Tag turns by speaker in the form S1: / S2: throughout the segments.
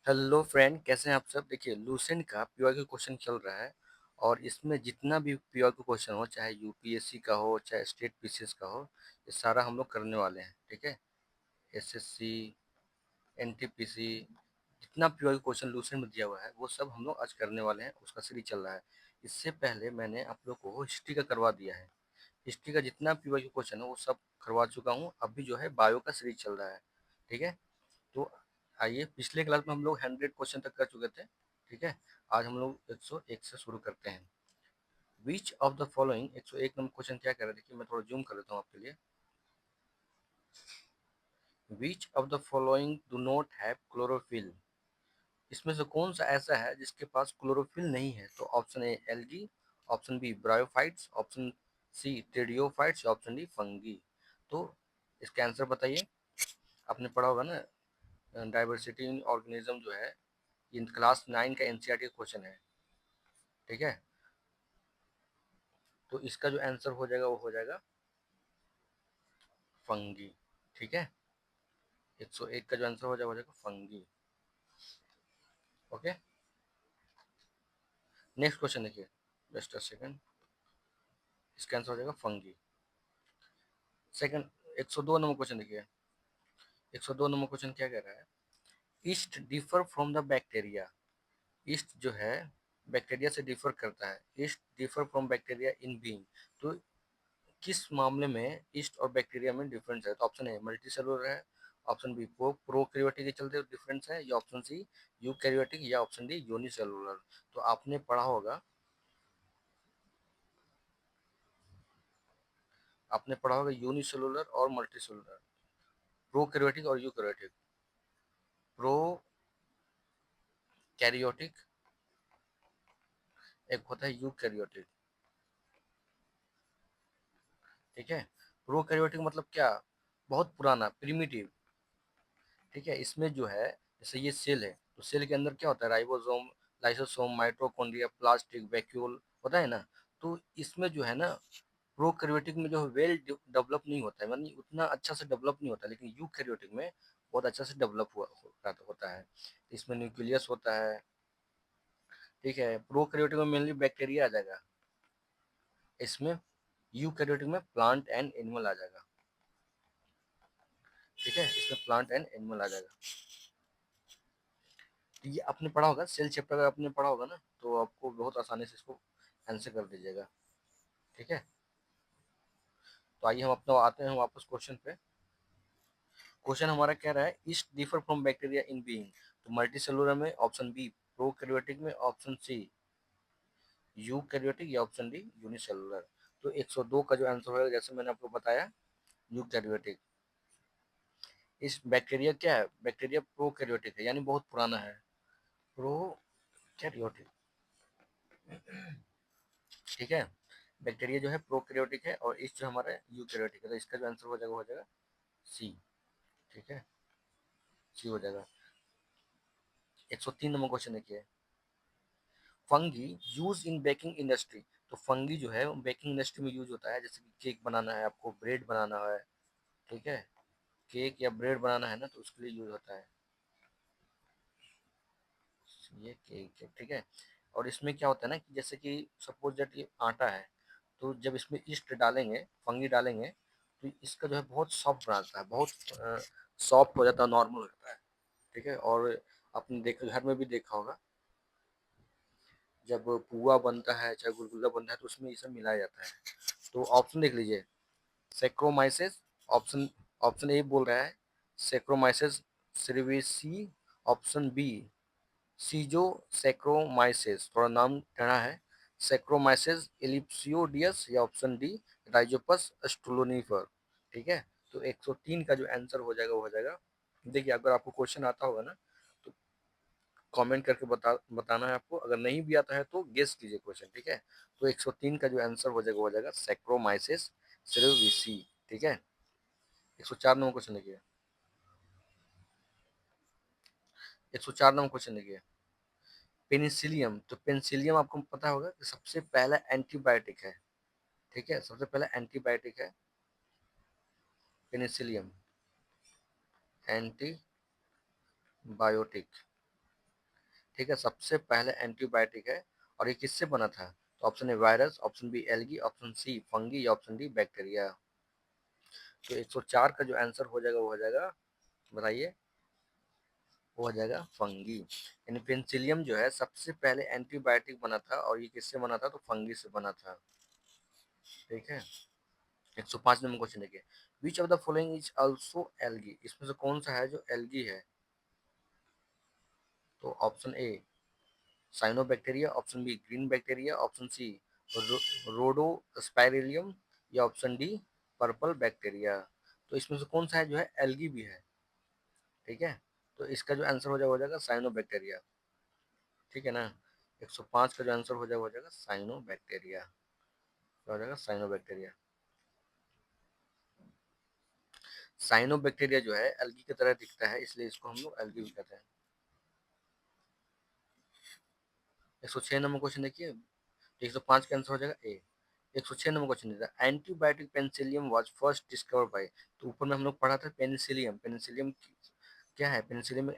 S1: Hello friend, कैसे हैं आप सब। देखिए, लूसेंट का पीवाईक्यू क्वेश्चन चल रहा है और इसमें जितना भी पीवाईक्यू क्वेश्चन हो, चाहे यूपीएससी का हो चाहे स्टेट पीसीएस का हो, ये सारा हम लोग करने वाले हैं। ठीक है। एसएससी, एनटीपीसी, जितना पीवाईक्यू क्वेश्चन लूसेंट में दिया हुआ है वो सब हम लोग आज करने वाले हैं। उसका सीरीज चल रहा है। इससे पहले मैंने आप लोग को हिस्ट्री का करवा दिया है। हिस्ट्री का जितना पीवाईक्यू क्वेश्चन है वो सब करवा चुका हूँ। अभी जो है बायो का सीरीज चल रहा है। ठीक है। तो आइए, पिछले क्लास में हम लोग 100 क्वेश्चन तक कर चुके थे। ठीक है। आज हम लोग 101 से शुरू करते हैं। विच of the following, 101 number question क्या कह रहा है, देखिए मैं थोड़ा जूम कर देता हूँ आपके लिए। विच of the following do not have chlorophyll. इसमें से कौन सा ऐसा है जिसके पास क्लोरोफिल नहीं है। तो option A algae, option B bryophytes, option C pteridophytes, option D fungi. तो इसका आंसर बताइए। आपने पढ़ा होगा ना, डाइवर्सिटी इन ऑर्गेनिज्म जो है, इन क्लास 9 का एनसीईआरटी क्वेश्चन है। ठीक है। तो इसका जो आंसर हो जाएगा वो हो जाएगा फंगी। ठीक है। 101 का जो आंसर हो जाएगा फंगी। ओके। नेक्स्ट क्वेश्चन देखिए, जस्ट अ सेकंड। इसका आंसर हो जाएगा फंगी। सेकंड 102 नंबर क्वेश्चन देखिए। 102 नंबर क्वेश्चन क्या कह रहा है। East differ from the bacteria. East जो है बैक्टीरिया से डिफर करता है। East differ from bacteria in being. तो किस मामले में ईस्ट और बैक्टीरिया में डिफरेंस है। तो ऑप्शन ए मल्टी सेलुलर है, ऑप्शन बी प्रोकैरियोटिक के चलते डिफरेंस है, या ऑप्शन सी यूकैरियोटिक, या ऑप्शन डी यूनिसेलुलर। तो आपने पढ़ा होगा, यूनिसेलुलर और मल्टी सेलुलर, प्रोकैरियोटिक और यूकैरियोटिक। प्रोकैरियोटिक एक होता है यूकैरियोटिक। ठीक है। प्रोकैरियोटिक मतलब क्या, बहुत पुराना, प्रिमिटिव। ठीक है। इसमें जो है, जैसे ये सेल है तो सेल के अंदर क्या होता है, ribosome, lysosome, mitochondria, plastic, vacuole होता है ना। तो इसमें जो है ना, प्रोकैरियोटिक में जो है वेल डेवलप नहीं होता है, मतलब उतना अच्छा से डेवलप नहीं होता, लेकिन यूकैरियोटिक में बहुत अच्छा से डेवलप हुआ होता है। इसमें न्यूक्लियस होता है। ठीक है। प्रोकैरियोटिक में मेनली बैक्टीरिया आ जाएगा। इसमें यूकैरियोटिक में प्लांट एंड एनिमल आ जाएगा। ठीक है। इसमें प्लांट एंड एनिमल आ जाएगा। तो ये आपने पढ़ा होगा, सेल चैप्टर अगर आपने पढ़ा होगा ना, तो आपको बहुत आसानी से इसको आंसर कर दीजिएगा। ठीक है। तो आइए हम अपना आते हैं वापस क्वेश्चन पे। क्वेश्चन हमारा कह रहा है east differ from bacteria in being. तो मल्टी सेलुलर में ऑप्शन बी, प्रोकैरियोटिक में ऑप्शन सी यूकैरियोटिक, या ऑप्शन डी यूनिसेलुलर। तो 102 का जो आंसर होगा, जैसे मैंने आपको बताया, यूकैरियोटिक। इस बैक्टीरिया क्या है, बैक्टीरिया प्रोकैरियोटिक है, यानी बहुत पुराना है। प्रोकैरियोटिक। ठीक है। बैक्टीरिया जो है प्रोकैरियोटिक है और इस जो हमारा यूकैरियोटिक है। तो इसका जो आंसर हो जाएगा सी। ठीक है। सी हो जाएगा। 103 नंबर क्वेश्चन देखिए। Fungi use in baking industry. तो फंगी जो है बेकिंग इंडस्ट्री में यूज होता है, जैसे कि केक बनाना है, आपको ब्रेड बनाना है। ठीक है। केक या ब्रेड बनाना है ना, तो उसके लिए यूज होता है ये केक है। ठीक है। और इसमें क्या होता है ना, कि जैसे कि सपोज दैट ये आटा है, तो जब इसमें ईस्ट डालेंगे, फंगी डालेंगे, तो इसका जो है बहुत सॉफ्ट बनाता है, बहुत सॉफ्ट हो जाता है, नॉर्मल हो जाता है। ठीक है। और आपने देखा, घर में भी देखा होगा, जब पुआ बनता है चाहे गुलगुला बनता है तो उसमें ये सब मिलाया जाता है। तो ऑप्शन देख लीजिए, सेक्रोमाइसिस, ऑप्शन ऑप्शन ए बोल रहा है सेक्रोमाइसिस सिरविसी, ऑप्शन बी सीजो सेक्रोमाइसिस, थोड़ा नाम टेढ़ा है, सेक्रोमाइसिस इलिप्सियोडियस, या ऑप्शन डी राइजोपस स्टुलोनिफर। ठीक है। तो 103 का जो आंसर हो जाएगा वो हो जाएगा। देखिए, अगर आपको क्वेश्चन आता होगा ना, तो कमेंट करके बताना है आपको। अगर नहीं भी आता है तो गेस कीजिए क्वेश्चन। ठीक है। तो 103 का जो आंसर हो जाएगा सेक्रोमाइसिस सिरविसी। ठीक है। 104 नंबर क्वेश्चन देखिए। 104 नंबर क्वेश्चन देखिए। पेनिसिलियम। तो पेनिसिलियम आपको पता होगा कि सबसे पहला एंटीबायोटिक है। ठीक है। सबसे पहला एंटीबायोटिक है पेनिसिलियम, एंटीबायोटिक। ठीक है, सबसे पहले एंटीबायोटिक है, और ये किससे बना था? तो option A virus, option B algae, option C fungi, या ऑप्शन डी बैक्टीरिया। तो 104 का जो आंसर हो जाएगा वो हो जाएगा, बताइए, वो हो जाएगा फंगी। यानी पेनिसिलियम जो है सबसे पहले एंटीबायोटिक बना था, और ये किससे बना था? तो फंगी से बना था। ठीक है, 105 नंबर क्वेश्चन देखिए, which of the following is also algae, इसमें से कौन सा है जो एल्गी है? तो option A cyanobacteria, option B green bacteria, option C rhodospirillum, या ऑप्शन डी पर्पल बैक्टीरिया। तो इसमें से कौन सा है जो है एल्गी भी है? ठीक है, तो इसका जो आंसर हो जाएगा साइनोबैक्टीरिया। ठीक है ना, 105 का जो आंसर हो जाएगा साइनोबैक्टीरिया। क्या हो जाएगा? साइनोबैक्टीरिया। साइनोबैक्टीरिया जो है एल्गी की तरह दिखता है, इसलिए इसको हम लोग एल्गी भी कहते हैं। 106 नंबर क्वेश्चन देखिए, 105 का आंसर हो जाएगा ए। 106 नंबर क्वेश्चन देता है, antibiotic Penicillium was first discover by. तो ऊपर में हम लोग पढ़ा था पेनिसिलियम, पेनिसिलियम क्या है? पेनिसिलियम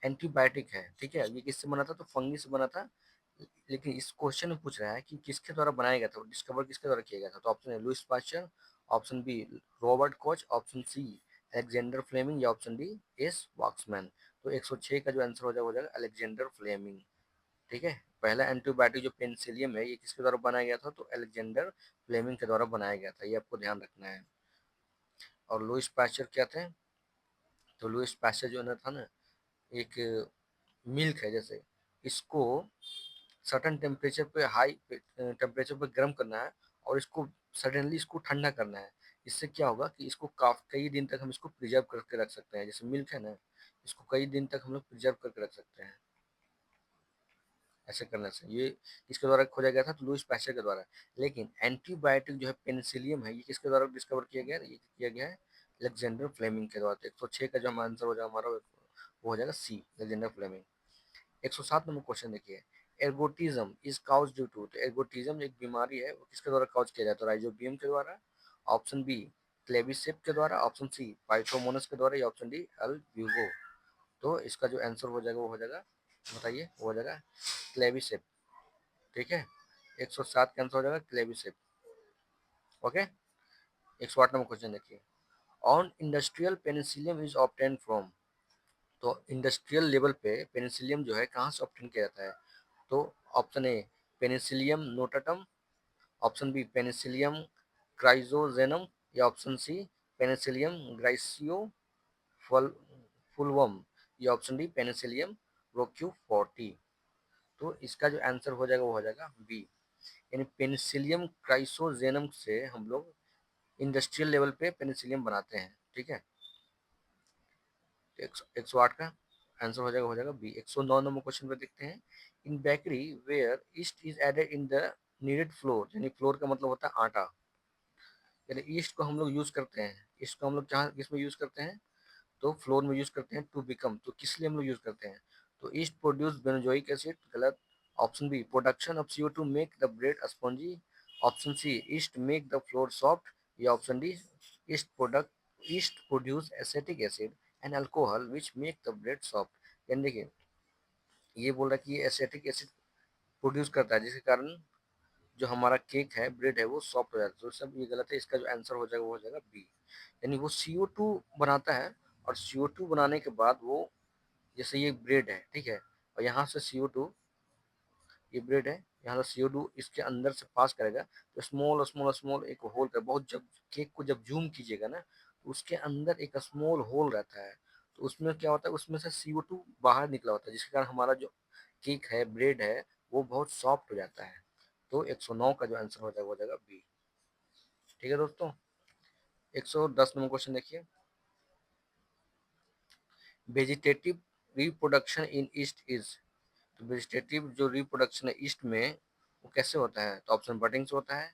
S1: एंटीबायोटिक है, ठीक है, ये किससे बना था? तो फंगी से बना था। लेकिन इस क्वेश्चन में पूछ रहा है कि किसके द्वारा बनाया गया था, डिस्कवर किसके द्वारा किया गया था? तो ऑप्शन है Louis Pasteur, option B Robert Koch, option C Alexander Fleming, या ऑप्शन डी एस वॉक्समैन। तो 106 का जो आंसर हो जाएगा अलेक्जेंडर फ्लेमिंग। ठीक है, पहला एंटीबायोटिक जो पेनिसिलियम है ये किसके द्वारा बनाया गया था? तो अलेक्जेंडर फ्लेमिंग के द्वारा बनाया गया था, ये आपको ध्यान रखना है। और लुइस पास्चर क्या थे? तो लुइस पास्चर जो है था ना, एक मिल्क है जैसे, इसको सर्टेन टेम्परेचर पे, हाई टेम्परेचर पे गर्म करना है, और इसको सडनली इसको ठंडा करना है। इससे क्या होगा कि इसको कई दिन तक हम इसको प्रिजर्व करके रख सकते हैं। जैसे मिल्क है ना, इसको कई दिन तक हम लोग प्रिजर्व करके रख सकते हैं ऐसे करने से। ये किसके द्वारा खोजा गया था? तो लुइस पास्चर के द्वारा। लेकिन एंटीबायोटिक जो है पेनिसिलियम है, ये किसके द्वारा डिस्कवर किया गया? ये किया गया है अलेक्जेंडर फ्लेमिंग के द्वारा। तो 106 का जो हमारा आंसर हो जाएगा हमारा, वो हो जाएगा C, Alexander Fleming. 107 number question देखिए, ergotism is cause due to. तो एर्गोटिज्म एक बीमारी है, वो किसके द्वारा काउज किया जाता है? राइजोबियम के द्वारा, ऑप्शन बी क्लेबिसेप के द्वारा, ऑप्शन सी पाइथोमोनस के द्वारा, या ऑप्शन डी अल्ब्यूगो। तो इसका जो आंसर हो जाएगा वो हो जाएगा, बताइए, वो हो जाएगा क्लेबिसेप। ठीक है, 107 का आंसर हो जाएगा क्लेबिसेप। ओके, 108 नंबर क्वेश्चन देखिए, on industrial penicillium is obtain from. तो इंडस्ट्रियल लेवल पे पेनिसिलियम जो है कहाँ से ऑब्टेन किया जाता है? तो option A penicillium notatum, option B penicillium chrysogenum, या ऑप्शन सी पेनिसिलियम ग्राइसियो फुलवम, या ऑप्शन डी पेनिसिलियम रोक्यूफोर्टी। तो इसका जो आंसर हो जाएगा वो हो जाएगा बी, यानी पेनिसिलियम क्राइसोजेनम से हम लोग इंडस्ट्रियल लेवल पे पेनिसिलियम बनाते हैं। ठीक है, एक सौ आठ का आंसर हो जाएगा बी। 109 नंबर क्वेश्चन पे देखते हैं, in bakery where yeast is added in the kneaded flour, यानी फ्लोर का मतलब होता है आटा, यानी ईस्ट को हम लोग यूज करते हैं। ईस्ट को हम लोग कहाँ किस में यूज करते हैं? तो फ्लोर में यूज करते हैं टू बिकम। तो किस लिए हम लोग यूज करते हैं? तो ईस्ट प्रोड्यूस बेंजोइक एसिड, गलत। Option B production of CO2 make the bread spongy, option C yeast make the flour soft, या option D yeast produce acetic acid and alcohol which make the bread soft. यानी देखिए, ये बोल रहा है कि ये एसिटिक एसिड प्रोड्यूस करता है, जिसके कारण जो हमारा केक है, ब्रेड है, वो सॉफ्ट हो जाता है। तो सब ये गलत है, इसका जो आंसर हो जाएगा वो हो जाएगा बी, यानी वो CO2 बनाता है, और CO2 बनाने के बाद वो, जैसे ये ब्रेड है, ठीक है, और यहाँ से CO2, ये ब्रेड है, यहाँ से CO2 इसके अंदर से पास करेगा, तो स्मॉल स्मॉल स्मॉल एक होल कर, बहुत, जब केक को जब जूम कीजिएगा ना, तो उसके अंदर एक स्मॉल होल रहता है। तो उसमें क्या होता है, उसमें से CO2 बाहर निकला होता है, जिसके कारण हमारा जो केक है, ब्रेड है, वो बहुत सॉफ्ट हो जाता है। तो 109 का जो आंसर हो जाएगा वो हो जाएगा बी। ठीक है दोस्तों, 110 नंबर क्वेश्चन देखिए, vegetative reproduction in east is. तो वेजिटेटिव जो रिप्रोडक्शन है ईस्ट में, वो कैसे होता है? तो ऑप्शन बटिंग से होता है,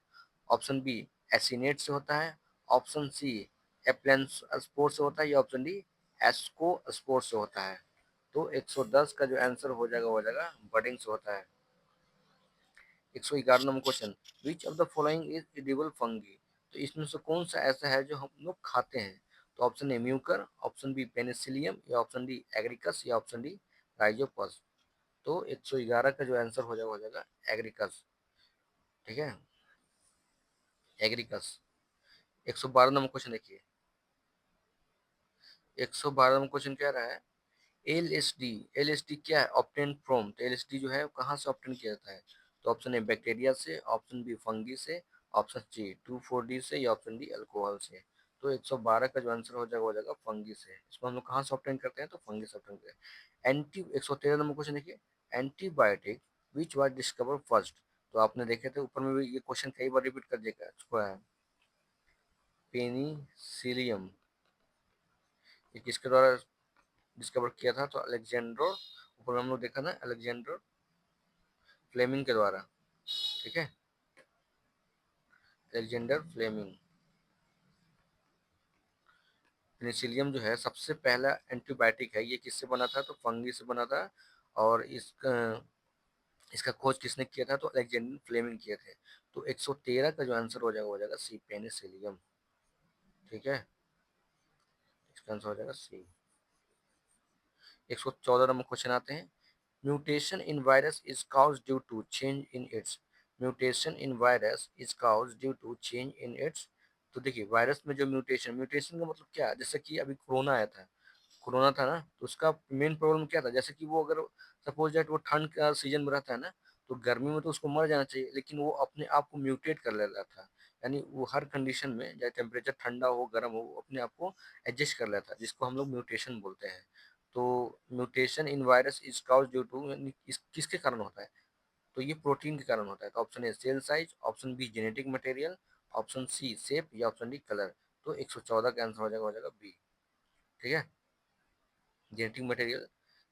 S1: ऑप्शन बी एसिनेट से होता है, ऑप्शन सी एप्लेन्स्पोर से होता है, या ऑप्शन डी एस्कोस्पोर से होता है। तो 110 का जो आंसर हो जाएगा वो हो जाएगा बटिंग से होता है। 111 number question, which of the following is edible fungi. तो इसमें से कौन सा ऐसा है जो हम लोग खाते हैं? तो option A Mucor, option B Penicillium, या ऑप्शन डी एग्रिकस, या ऑप्शन डी राइजोपस। तो 111 का जो आंसर हो जाएगा एग्रीकस। ठीक है, एग्रीकस। 112 नंबर क्वेश्चन देखिए, 112 नंबर क्वेश्चन कह रहा है L S D. L S D क्या है? Obtain from. तो एल एस डी जो है कहाँ से ऑप्टेन किया जाता है? तो ऑप्शन ए बैक्टीरिया से, ऑप्शन बी फंगी से, ऑप्शन सी 2,4-D से, या ऑप्शन डी अल्कोहल से। तो 112 का जो आंसर हो जाएगा फंगी से। इसको हम लोग कहाँ से ऑप्टेन करते हैं? तो फंगी से ऑप्टेन करते हैं। 113 नंबर क्वेश्चन देखिए, antibiotic which was discover first. तो आपने देखे थे ऊपर में भी, ये क्वेश्चन कई बार रिपीट कर देगा है। पेनिसिलियम, ये किसके द्वारा डिस्कवर किया था? तो अलेक्जेंडर, ऊपर में हम लोग देखा ना, अलेक्जेंडर फ्लेमिंग के द्वारा। ठीक है, अलेक्जेंडर फ्लेमिंग। पेनिसिलियम जो है सबसे पहला एंटीबायोटिक है, ये किससे बना था? तो फंगी से बना था। और इसका इसका खोज किसने किया था? तो अलेक्जेंडर फ्लेमिंग किए थे। तो 113 का जो आंसर हो जाएगा सी, पेनिसिलियम। ठीक है, इसका आंसर हो जाएगा सी। 114 नंबर क्वेश्चन आते हैं, mutation in virus is cause due to change in its. Mutation in virus is cause due to change in its. तो देखिए वायरस में जो म्यूटेशन, म्यूटेशन का मतलब क्या है? जैसे कि अभी कोरोना आया था, कोरोना था ना, तो उसका मेन प्रॉब्लम क्या था? जैसे कि वो अगर सपोज दैट वो ठंड का सीजन में रहता है ना, तो गर्मी में तो उसको मर जाना चाहिए, लेकिन वो अपने आप को म्यूटेट कर ले रहा था। यानी वो हर कंडीशन में, चाहे टेम्परेचर ठंडा हो गर्म हो, वो अपने आप को एडजस्ट कर लेता है, जिसको हम लोग म्यूटेशन बोलते हैं। तो mutation in virus is cause due to, किसके कारण होता है? तो ये प्रोटीन के कारण होता है। तो option A cell size, option B genetic material, option C shape, या ऑप्शन डी कलर। तो 114 का आंसर हो जाएगा बी। ठीक है, जेनेटिक मटेरियल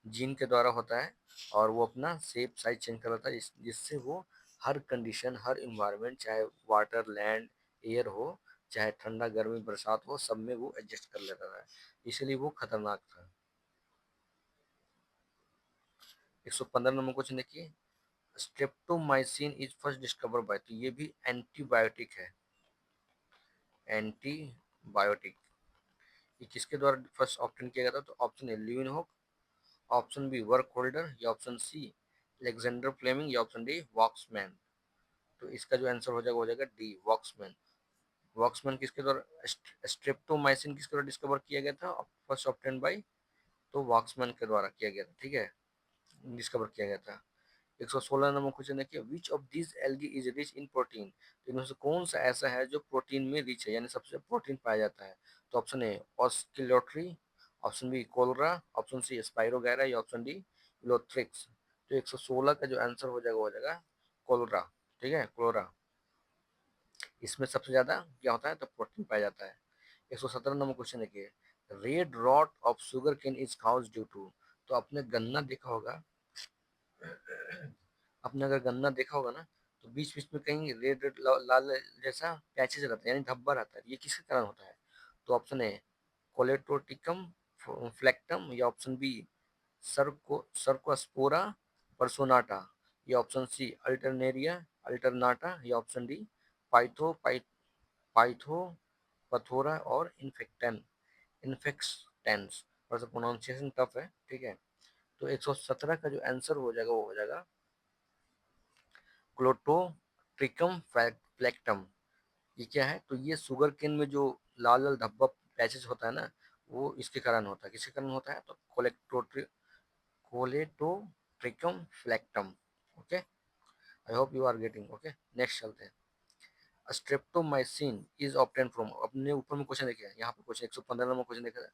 S1: जीन के द्वारा होता है, और वो अपना शेप साइज चेंज कर लेता है, जिससे वो हर कंडीशन, हर इन्वायरमेंट, चाहे वाटर, लैंड, एयर हो, चाहे ठंडा, गर्मी, बरसात हो, सब में वो एडजस्ट कर लेता है, इसलिए वो खतरनाक था। 115 नंबर क्वेश्चन देखिए, streptomycin is first discover by. तो ये भी एंटीबायोटिक है, एंटीबायोटिक। ये किसके द्वारा फर्स्ट ऑप्टेन किया गया था? तो option A Leeuwenhoek, option B Burkholder, या ऑप्शन सी अलेक्जेंडर फ्लेमिंग, या ऑप्शन डी वॉक्समैन। तो इसका जो आंसर हो जाएगा डी, वॉक्समैन। वॉक्समैन किसके द्वारा, स्ट्रेप्टोमाइसिन किसके द्वारा डिस्कवर किया गया था? फर्स्ट ऑप्टेन बाय, तो वॉक्समैन के द्वारा किया गया था। ठीक है, डिस्कवर किया गया था। 116 नंबर क्वेश्चन देखिए, which of this algae is rich in protein. तो इनमें से कौन सा ऐसा है जो प्रोटीन में रिच है, यानी सबसे प्रोटीन पाया जाता है? तो option A oscillatoria, option B chlorella, option C spirogyra, या ऑप्शन डी लोथ्रिक्स। तो 116 का जो आंसर हो जाएगा कोलरा। ठीक है, कोलरा। इसमें सबसे ज्यादा क्या होता है? तो प्रोटीन पाया जाता है। 117 नंबर क्वेश्चन देखिए, red rot of sugarcane is cause due to. तो आपने गन्ना देखा होगा, आपने अगर गन्ना देखा होगा ना, तो बीच बीच में कहीं रेड रेड लाल जैसा पैचेज रहता है, यानी धब्बा रहता है, ये किसके कारण होता है? तो ऑप्शन ए कोलेटोटिकम फ्लेक्टम, या ऑप्शन बी सर्कोस्पोरा परसोनाटा, या ऑप्शन सी अल्टरनेरिया अल्टरनाटा, या ऑप्शन डी पाइथो पाइथो पथोरा और इन्फेक्टेंस। थोड़ा सा प्रोनाउंसिएशन टफ है। ठीक है, तो 117 का जो आंसर हो जाएगा वो हो जाएगा क्लोटोट्रिकम फ्लेक्टम। ये क्या है? तो ये शुगर केन में जो लाल लाल धब्बा पैचेस होता है ना, वो इसके कारण होता है। किसके कारण होता है? तो colletotrichum falcatum. Okay, I hope you are getting. Okay, next चलते हैं। Streptomycin is obtain from. अपने ऊपर में क्वेश्चन देखिए, यहाँ पे क्वेश्चन 115 नंबर क्वेश्चन देखा है,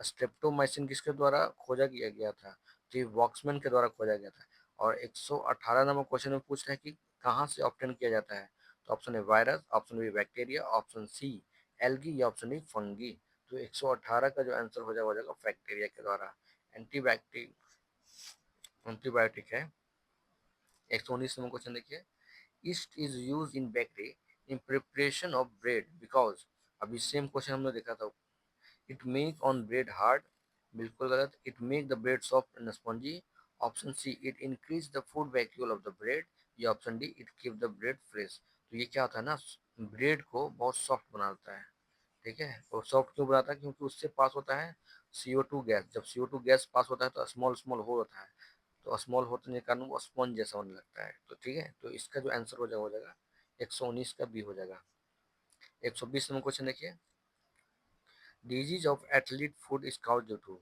S1: स्ट्रेप्टोमाइसिन किसके द्वारा खोजा किया गया था? तो ये वॉक्समैन के द्वारा खोजा गया था। और 118 नंबर क्वेश्चन में पूछ रहा है कि कहाँ से ऑब्टेन किया जाता है? तो ऑप्शन है virus, option B bacteria, option C algae, या ऑप्शन डी फंगी। तो 118 का जो आंसर हो जाएगा बैक्टीरिया के द्वारा। एंटीबायोटिक एंटीबायोटिक है। 119 नंबर क्वेश्चन देखिए, yeast is use in bakery in preparation of bread because. अभी सेम क्वेश्चन हमने देखा था, it make on bread hard. बिल्कुल गलत। It make the bread soft and spongy. Option C it increase the food vacuole of the bread, या option D it keep the bread fresh. तो ये क्या होता है ना, ब्रेड को बहुत सॉफ्ट बनाता है। ठीक है, और सॉफ्ट क्यों बनाता है? क्योंकि उससे पास होता है CO2 गैस, जब CO2 गैस पास होता है तो स्मॉल स्मॉल होल होता है, तो स्मॉल होने के कारण वो स्पंज जैसा होने लगता है। तो ठीक है, तो इसका जो आंसर हो जाएगा 119 का बी हो जाएगा। 120 नंबर क्वेश्चन देखिए, disease of athlete foot is cause due to.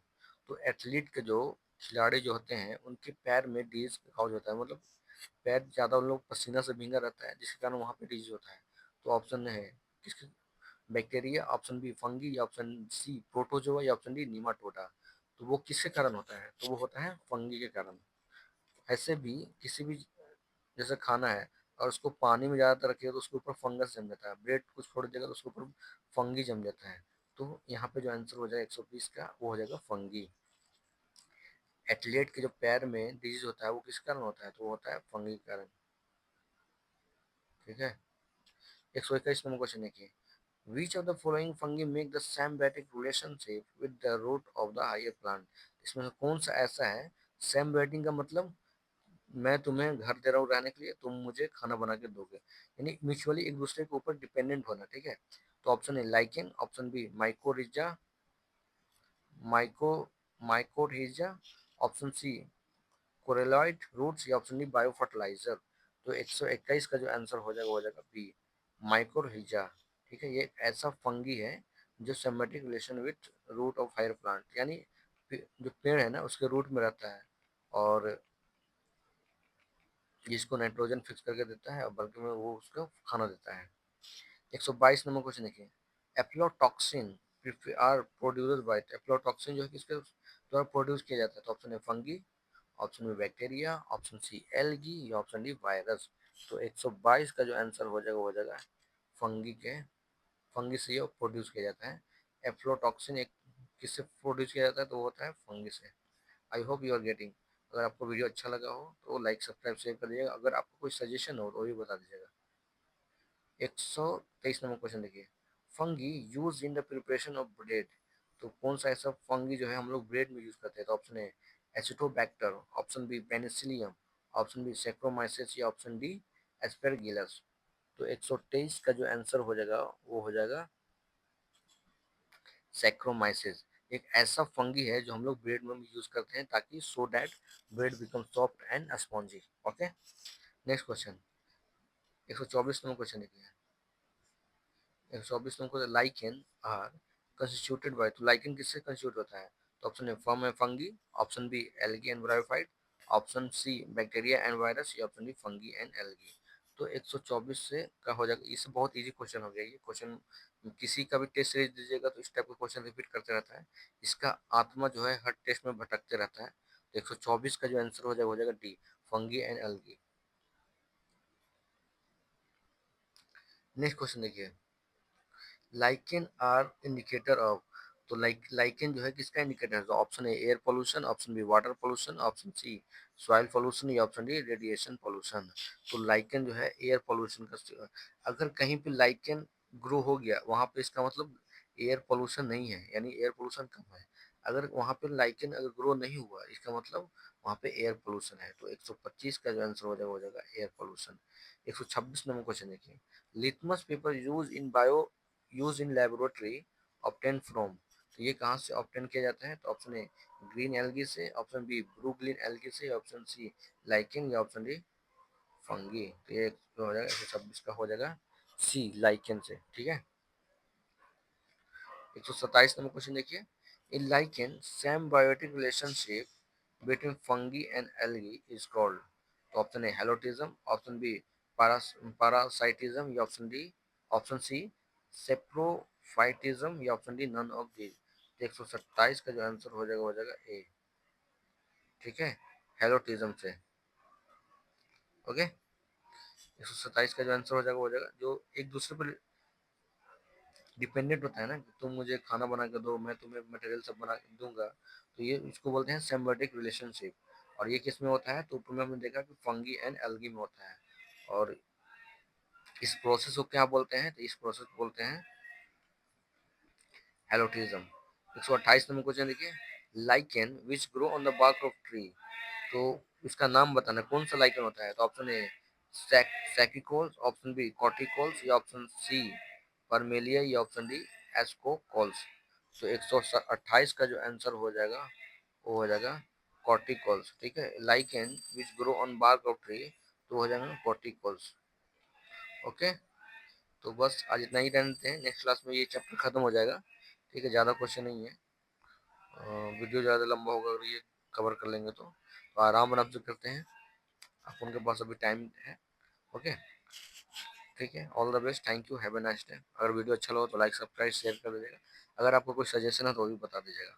S1: तो एथलीट के जो खिलाड़ी जो होते हैं उनके पैर में डिजीज काउज होता है, मतलब पैर ज़्यादा उन लोग पसीना से भींगा रहता है जिसके कारण वहाँ पे डिजीज होता है। तो ऑप्शन है किसके, बैक्टीरिया, ऑप्शन बी फंगी, या ऑप्शन सी प्रोटोजोआ, या ऑप्शन डी नीमाटोडा। तो वो किसके कारण होता है, तो वो होता है फंगी के कारण। ऐसे भी किसी भी जैसे खाना है और उसको पानी में ज़्यादातर रखिए तो उसके ऊपर फंगस जम जाता है, ब्रेड कुछ छोड़ देगा तो उसके ऊपर फंगी जम जाता है। तो यहाँ पे जो आंसर हो जाएगा 120 का वो हो जाएगा फंगी। एथलीट के जो पैर में डिजीज होता है वो किस कारण होता है, तो वो होता है फंगी के कारण। ठीक है, 121 नंबर क्वेश्चन देखिए, which of the following fungi make the symbiotic relationship with the root of the higher plant। इसमें से कौन सा ऐसा है, symbiotic का मतलब मैं तुम्हें घर दे रहा हूँ रहने के लिए, तुम मुझे खाना बना के दोगे, यानी म्यूचुअली एक दूसरे के ऊपर डिपेंडेंट होना। ठीक है, तो ऑप्शन है lichen, option B mycorrhiza, myco mycorrhiza, option C coralloid roots, या ऑप्शन डी बायो फर्टिलाइजर। तो 121 का जो आंसर हो जाएगा बी माइकोरहिजा। ठीक है, ये एक ऐसा फंगी है जो symbiotic relation with root of higher plant, यानी जो पेड़ है ना उसके रूट में रहता है और जिसको नाइट्रोजन फिक्स करके देता है और बल्कि में वो उसको खाना देता है। 122 नंबर क्वेश्चन देखिए, एप्लोटॉक्सिन आर प्रोड्यूस्ड बाय, एप्लोटॉक्सिन जो है किसके द्वारा प्रोड्यूस किया जाता है, तो ऑप्शन है fungi, option B bacteria, option C algae, या ऑप्शन डी वायरस। तो 122 का जो आंसर हो जाएगा वो हो जाएगा फंगी के, फंगी से ये प्रोड्यूस किया जाता है। एफ्लोटॉक्सिन एक किससे प्रोड्यूस किया जाता है, तो वो होता है फंगी से। I hope you are getting. अगर आपको वीडियो अच्छा लगा हो तो लाइक सब्सक्राइब शेयर कर दीजिएगा, अगर आपको कोई सजेशन हो तो भी बता दीजिएगा। 123 नंबर क्वेश्चन देखिए, fungi use in the preparation of bread. तो कौन सा ऐसा फंगी जो है हम लोग ब्रेड में यूज करते हैं, तो ऑप्शन है acetobacter, option B penicillium, option B saccharomyces, या ऑप्शन डी एस्पेरगिलस। तो 123 का जो आंसर हो जाएगा वो हो जाएगा सैक्रोमाइसिस। एक ऐसा फंगी है जो हम लोग ब्रेड में यूज करते हैं ताकि so that bread become soft and spongy. Okay, next question 124 number question देखिए, 124 नंबर को लाइकेन आर कंस्टिट्यूटेड बाय। तो लाइकेन किससे कंस्टिट्यूट होता है, तो ऑप्शन है फॉर्म है fungi, option B algae and bryophyte, option C bacteria and virus, या option D fungi and algae. तो 124 से का हो जाएगा, इससे बहुत इजी क्वेश्चन हो गया ये क्वेश्चन। किसी का भी टेस्ट सीरीज दीजिएगा तो इस टाइप का क्वेश्चन रिपीट करते रहता है, इसका आत्मा जो है हर टेस्ट में भटकते रहता है। तो 124 का जो आंसर हो जाएगा D fungi and algae. Next question देखिए, लाइकेन आर इंडिकेटर ऑफ। तो लाइकेन जो है किसका इंडिकेटर है, तो ऑप्शन है air pollution, option B water pollution, option C soil pollution, या ऑप्शन डी रेडिएशन पोल्यूशन। तो लाइकेन जो है एयर पोल्यूशन का, अगर कहीं पे लाइकेन ग्रो हो गया वहां पे इसका मतलब एयर पोल्यूशन नहीं है, यानी एयर पोल्यूशन कम है। अगर वहां पे लाइकेन अगर ग्रो नहीं हुआ इसका मतलब वहां पे एयर पोल्यूशन है। तो 125 का जो आंसर हो जाएगा एयर पोल्यूशन। 126 नंबर क्वेश्चन देखिए, litmus paper use in laboratory obtain from. तो ये कहाँ से ऑब्टेन किया जाता है, तो ऑप्शन ए ग्रीन एल्गी से, option B blue green algae से, ऑप्शन सी लाइकेन, या ऑप्शन डी फंगी। तो ये हो जाएगा 126 का हो जाएगा सी लाइकेन से। ठीक है, 127 नंबर क्वेश्चन देखिए, in lichen symbiotic relationship between fungi and algae is called। तो option A helotism, option B parasitism, या option D option C saprophytism, या option D none of these. 127 का जो आंसर हो जाएगा ए। ठीक है, हेलोटिज्म से। ओके, 127 का जो आंसर हो जाएगा जो एक दूसरे पर डिपेंडेंट होता है ना, कि तुम मुझे खाना बना के दो मैं तुम्हें मटेरियल सब बना के दूंगा, तो ये इसको बोलते हैं सिम्बायोटिक रिलेशनशिप। और ये किस में होता है, तो ऊपर में हमने देखा कि फंगी एंड एल्गी में होता है। और इस प्रोसेस को क्या बोलते हैं, तो इस प्रोसेस को बोलते हैं हेलोटिज्म। 128 नंबर क्वेश्चन देखिए, lichen which grow on the bark of tree. तो इसका नाम बताना कौन सा लाइकेन होता है, तो ऑप्शन ए सैकिकोल्स, ऑप्शन बी कॉर्टिकोल्स, या ऑप्शन सी परमेलिया, या ऑप्शन डी एस्कोकोल्स। तो 128 का जो आंसर हो जाएगा वो हो जाएगा कॉर्टिकल्स। ठीक है, lichen which grow on bark of tree, तो हो जाएगा कॉर्टिकल्स। ओके, तो बस आज इतना ही जानते हैं, नेक्स्ट क्लास में ये चैप्टर खत्म हो जाएगा। ठीक है, ज़्यादा क्वेश्चन नहीं है, वीडियो ज़्यादा लंबा होगा अगर ये कवर कर लेंगे तो आराम आराम से करते हैं, आप उनके पास अभी टाइम है। ओके, ठीक है, all the best, thank you, have a nice day. अगर वीडियो अच्छा लगा तो लाइक सब्सक्राइब शेयर कर दीजिएगा, अगर आपको कोई सजेशन है तो वो भी बता दीजिएगा।